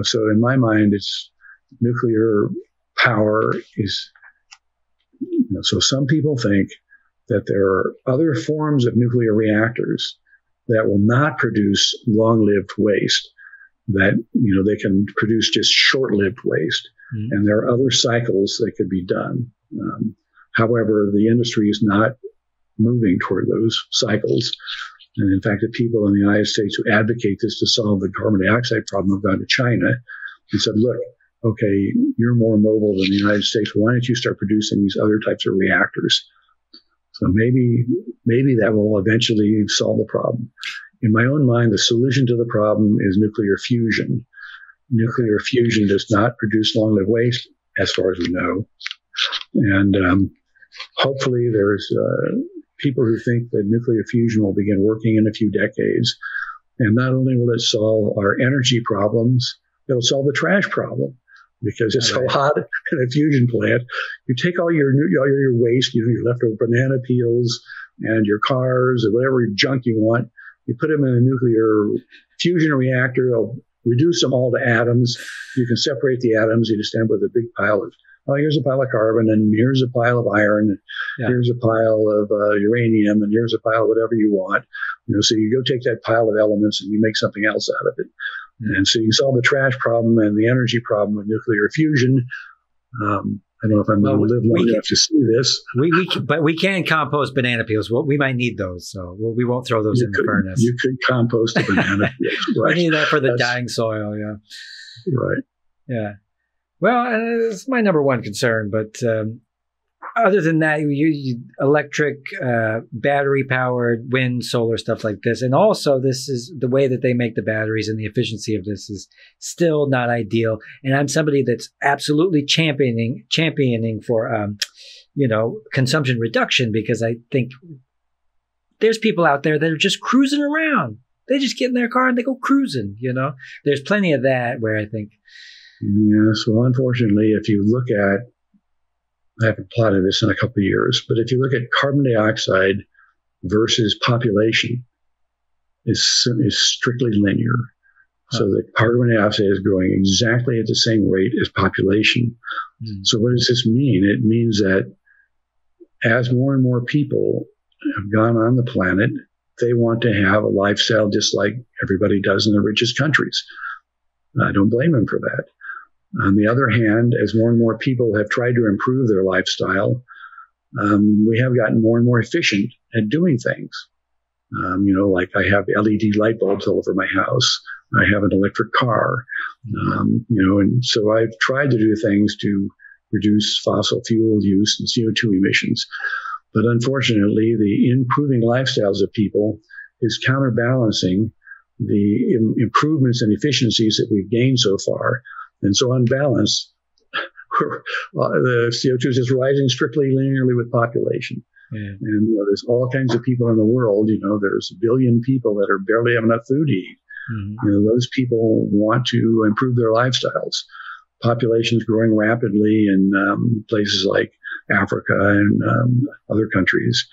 So in my mind, it's nuclear power is, so some people think that there are other forms of nuclear reactors that will not produce long-lived waste, that, they can produce just short-lived waste. And there are other cycles that could be done. However, the industry is not moving toward those cycles. And in fact, the people in the United States who advocate this to solve the carbon dioxide problem have gone to China and said, look, okay, you're more mobile than the United States. Why don't you start producing these other types of reactors? So maybe that will eventually solve the problem. In my own mind, the solution to the problem is nuclear fusion. Nuclear fusion does not produce long-lived waste, as far as we know. And hopefully there's people who think that nuclear fusion will begin working in a few decades. And not only will it solve our energy problems, it'll solve the trash problem. Because it's so hot in a fusion plant, you take all your waste, your leftover banana peels and your cars or whatever junk you want, you put them in a nuclear fusion reactor, it'll reduce them all to atoms. You can separate the atoms. You just end up with a big pile of, here's a pile of carbon, and here's a pile of iron, and here's a pile of uranium, and here's a pile of whatever you want. So you go take that pile of elements and you make something else out of it. And so you solve the trash problem and the energy problem with nuclear fusion. I don't know if I'm going to live long enough to see this. But we can compost banana peels. Well, we might need those, so we won't throw those in the furnace. You could compost a banana peel. Right. We need that for the dying soil, yeah. Right. Yeah. Well, it's my number one concern, but other than that, you electric, battery-powered, wind, solar, stuff like this. And also, this is the way that they make the batteries, and the efficiency of this is still not ideal. And I'm somebody that's absolutely championing for, consumption reduction, because I think there's people out there that are just cruising around. They just get in their car and they go cruising, There's plenty of that where I think. Yes, well, unfortunately, if you look at, I haven't plotted this in a couple of years, but if you look at carbon dioxide versus population, is strictly linear. So the carbon dioxide is growing exactly at the same rate as population. So what does this mean? It means that as more and more people have gone on the planet, they want to have a lifestyle just like everybody does in the richest countries. I don't blame them for that. On the other hand, as more and more people have tried to improve their lifestyle, we have gotten more and more efficient at doing things. Like I have LED light bulbs all over my house. I have an electric car, and so I've tried to do things to reduce fossil fuel use and CO2 emissions. But unfortunately, the improving lifestyles of people is counterbalancing the improvements and efficiencies that we've gained so far. And so on balance, the CO2 is just rising strictly linearly with population. Yeah. And there's all kinds of people in the world. There's a billion people that are barely have enough food to eat. Mm-hmm. Those people want to improve their lifestyles. Populations growing rapidly in places like Africa and other countries.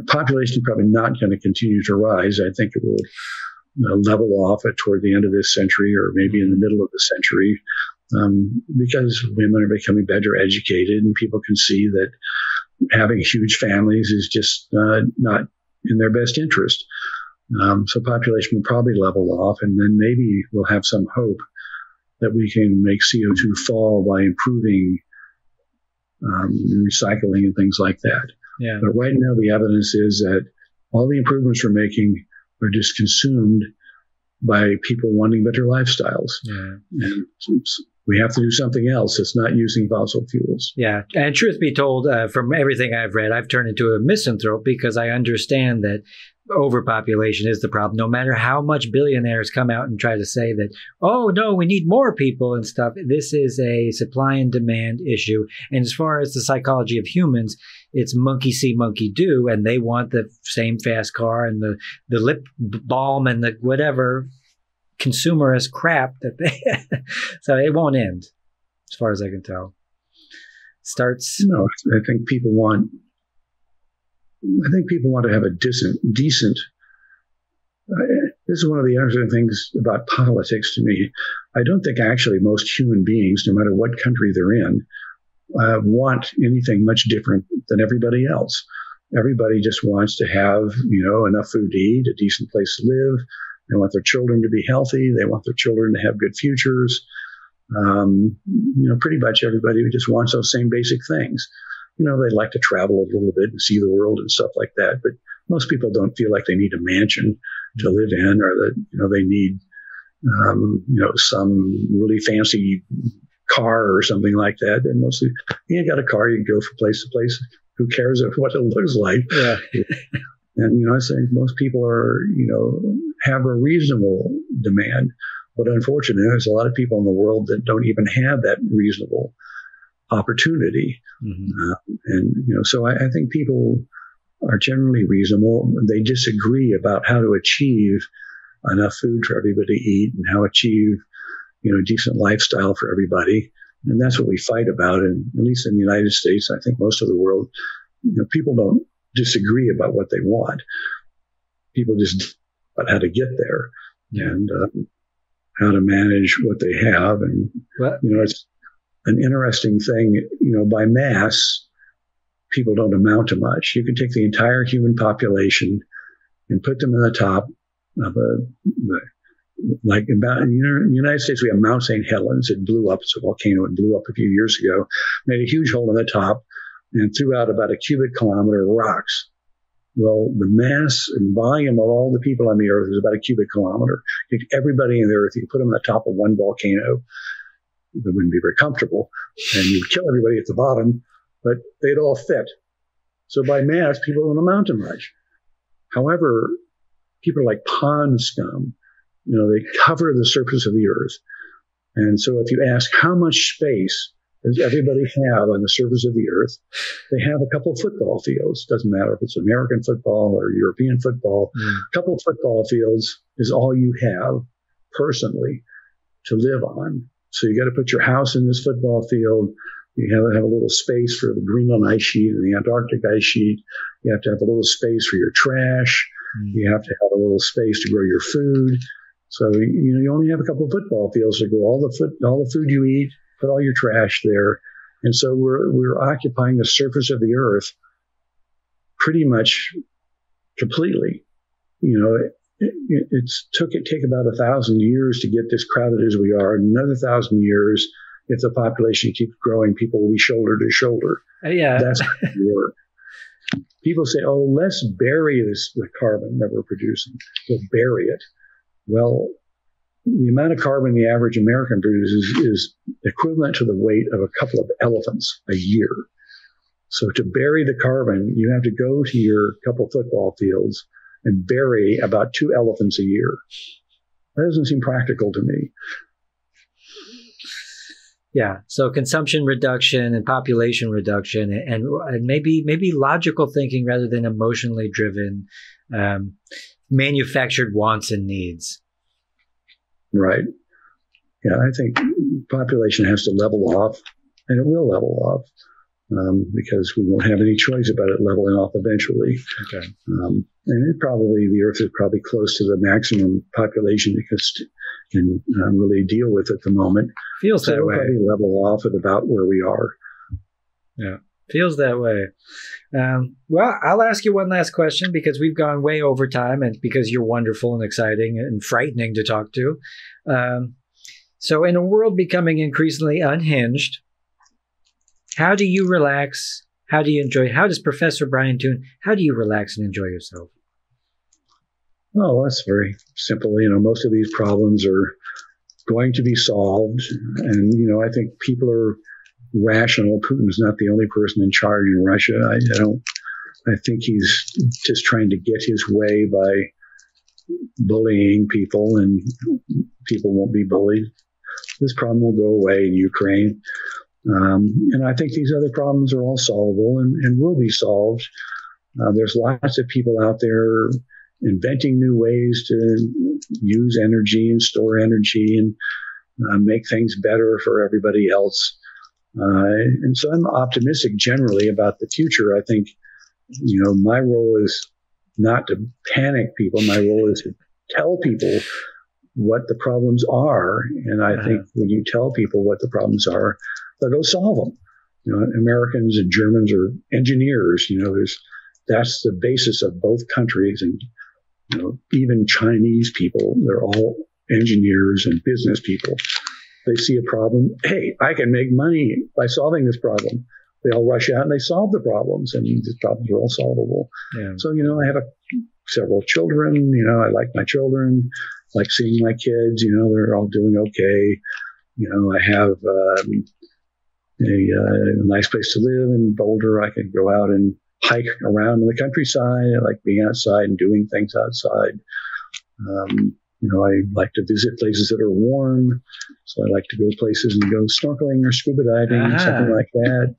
Population is probably not going to continue to rise. I think it will level off toward the end of this century, or maybe in the middle of the century, because women are becoming better educated, and people can see that having huge families is just not in their best interest. So population will probably level off, and then maybe we'll have some hope that we can make CO2 fall by improving recycling and things like that. Yeah. But right now, the evidence is that all the improvements we're making are just consumed by people wanting better lifestyles. Yeah. And we have to do something else. It's not using fossil fuels. Yeah. And truth be told, from everything I've read, I've turned into a misanthrope because I understand that overpopulation is the problem. No matter how much billionaires come out and try to say that, oh, no, we need more people and stuff. This is a supply and demand issue. And as far as the psychology of humans, it's monkey see, monkey do. And they want the same fast car and the lip balm and the whatever consumerist crap that they so it won't end, as far as I can tell. No, I think people want to have a decent. This is one of the interesting things about politics to me. I don't think actually most human beings, no matter what country they're in, want anything much different than everybody else. Everybody just wants to have, enough food to eat, a decent place to live. They want their children to be healthy. They want their children to have good futures. Pretty much everybody just wants those same basic things. They like to travel a little bit and see the world and stuff like that. But most people don't feel like they need a mansion to live in, or that, they need, some really fancy car or something like that. They're mostly, you got a car, you can go from place to place. Who cares what it looks like? Yeah. And, I think most people are, have a reasonable demand. But unfortunately, there's a lot of people in the world that don't even have that reasonable opportunity. Mm-hmm. So I think people are generally reasonable. They disagree about how to achieve enough food for everybody to eat and how to achieve, a decent lifestyle for everybody. And that's what we fight about. And at least in the United States, I think most of the world, people don't disagree about what they want. People just about how to get there and how to manage what they have. And, it's an interesting thing, by mass, people don't amount to much. You can take the entire human population and put them in the top of in the United States, we have Mount St. Helens. It blew up. It's a volcano. It blew up a few years ago, made a huge hole in the top and threw out about a cubic kilometer of rocks. Well, the mass and volume of all the people on the earth is about a cubic kilometer. You take everybody on the earth, you put them on the top of one volcano. It wouldn't be very comfortable, and you'd kill everybody at the bottom, but they'd all fit. So by mass, people don't amount to much. However, people are like pond scum. They cover the surface of the earth. And so if you ask how much space does everybody have on the surface of the earth, they have a couple of football fields. Doesn't matter if it's American football or European football. A couple of football fields is all you have personally to live on. So you got to put your house in this football field. You have to have a little space for the Greenland ice sheet and the Antarctic ice sheet. You have to have a little space for your trash. You have to have a little space to grow your food. So, you only have a couple of football fields to grow all the food you eat, put all your trash there. And so we're occupying the surface of the earth pretty much completely. It take about 1,000 years to get this crowded as we are. Another 1,000 years, if the population keeps growing, people will be shoulder to shoulder. Yeah. That's how it works. People say, oh, let's bury the carbon that we're producing. We'll bury it. Well, the amount of carbon the average American produces is equivalent to the weight of a couple of elephants a year. So to bury the carbon, you have to go to your couple football fields and bury about 2 elephants a year. That doesn't seem practical to me. Yeah. So consumption reduction and population reduction, and maybe logical thinking rather than emotionally driven, manufactured wants and needs. Right. Yeah, I think population has to level off, and it will level off because we won't have any choice about it leveling off eventually. Okay. And the Earth is probably close to the maximum population because can really deal with at the moment. Feels that way. Probably level off at about where we are. Yeah, feels that way. Well, I'll ask you one last question because we've gone way over time, and because you're wonderful and exciting and frightening to talk to. So in a world becoming increasingly unhinged, how do you relax? How do you enjoy? How does Professor Brian Toon, how do you relax and enjoy yourself? Well, that's very simple. Most of these problems are going to be solved. And, I think people are rational. Putin's not the only person in charge in Russia. I think he's just trying to get his way by bullying people, and people won't be bullied. This problem will go away in Ukraine. And I think these other problems are all solvable and will be solved. There's lots of people out there inventing new ways to use energy and store energy and make things better for everybody else. And so I'm optimistic generally about the future. I think, my role is not to panic people. My role is to tell people what the problems are. And I think when you tell people what the problems are, they'll go solve them. Americans and Germans are engineers. That's the basis of both countries. And, even Chinese people, they're all engineers and business people. They see a problem. Hey, I can make money by solving this problem. They all rush out and they solve the problems, and these problems are all solvable. Yeah. So, I have several children. I like my children, like seeing my kids. They're all doing okay. I have a nice place to live in Boulder. I can go out and hike around in the countryside. I like being outside and doing things outside. I like to visit places that are warm. So I like to go places and go snorkeling or scuba diving, something like that.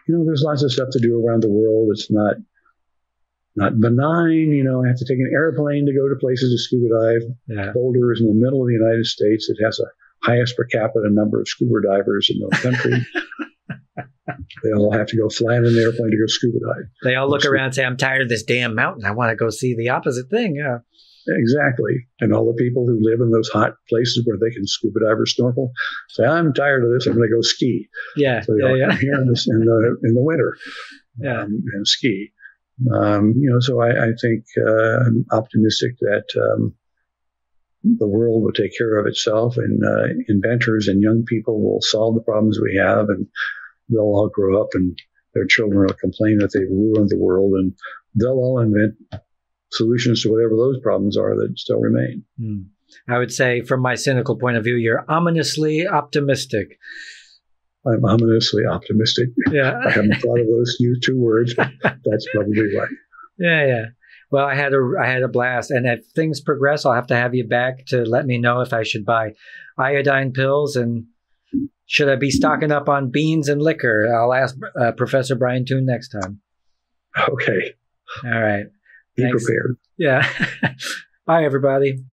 There's lots of stuff to do around the world. It's not benign. I have to take an airplane to go to places to scuba dive. Yeah. Boulder is in the middle of the United States. It has the highest per capita number of scuba divers in the country. They all have to go fly in an airplane to go scuba dive. They all look around and say, I'm tired of this damn mountain. I want to go see the opposite thing. Yeah. Exactly. And all the people who live in those hot places where they can scuba dive or snorkel say, I'm tired of this. I'm going to go ski. Yeah. So they all come here in the winter and ski. So I think I'm optimistic that the world will take care of itself, and inventors and young people will solve the problems we have, and they'll all grow up and their children will complain that they've ruined the world, and they'll all invent solutions to whatever those problems are that still remain. I would say, from my cynical point of view, you're ominously optimistic. I'm ominously optimistic. Yeah. I haven't thought of those two words, but that's probably right. Yeah. Well, I had a blast, and if things progress, I'll have to have you back to let me know if I should buy iodine pills and should I be stocking up on beans and liquor. I'll ask Professor Brian Toon next time. Okay. All right. Be prepared. Yeah. Bye, everybody.